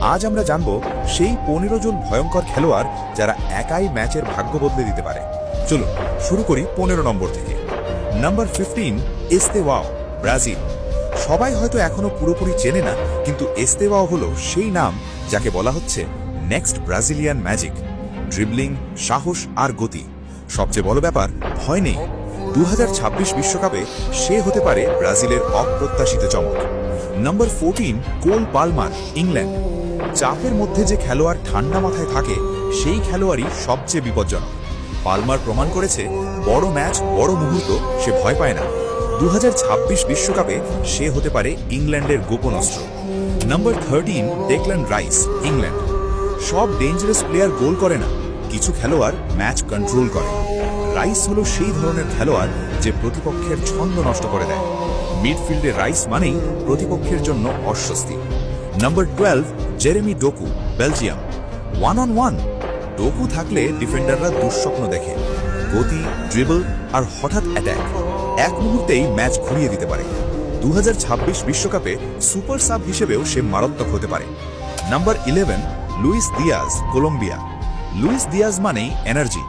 আজ আমরা জানব সেই 15 জন ভয়ঙ্কর খেলোয়াড় যারা একাই ম্যাচের ভাগ্য বদলে দিতে পারে। চলুন শুরু করি 15 নম্বর থেকে। Number 15, Estevao, Brazil. সবাই হয়তো এখনো পুরোপুরি চেনে না, কিন্তু এস্তেওয়াও হলো সেই নাম যাকে বলা হচ্ছে নেক্সট ব্রাজিলিয়ান ম্যাজিক। ড্রিবলিং, সাহস আর গতি, সবচেয়ে বড় ব্যাপার ভয় নেই। 2026 বিশ্বকাপে সে হতে পারে ব্রাজিলের অপ্রত্যাশিত চমক। Number 14, Cole Palmer, England. চাপের মধ্যে যে খেলোয়াড় ঠান্ডা মাথায় থাকে সেই খেলোয়াড়ই সবচেয়ে বিপজ্জনক। পালমার প্রমাণ করেছে বড় ম্যাচ, বড় মুহূর্ত সে ভয় পায় না। 2026 বিশ্বকাপে সে হতে পারে ইংল্যান্ডের গোপন অস্ত্র। Number 13, Declan rice, England. সব ডেঞ্জারাস প্লেয়ার গোল করে না, কিছু খেলোয়াড় ম্যাচ কন্ট্রোল করে। রাইস হলো সেই ধরনের খেলোয়াড় যে প্রতিপক্ষের ছন্দ নষ্ট করে দেয়। মিডফিল্ডে রাইস মানেই প্রতিপক্ষের জন্য অস্বস্তি। Number 12, Jeremy ডোকু, Belgium. 1-on-1 ডোকু থাকলে ডিফেন্ডাররা দুঃস্বপ্ন দেখে। গতি, ড্রিবল আর হঠাৎ অ্যাটাক, এক মুহূর্তেই ম্যাচ ঘুরিয়ে দিতে পারে। 2026 বিশ্বকাপে সুপার সাব হিসেবেও সে মারাত্মক হতে পারে। Number 11, Luis Diaz, Colombia. Luis Diaz মানেই এনার্জি।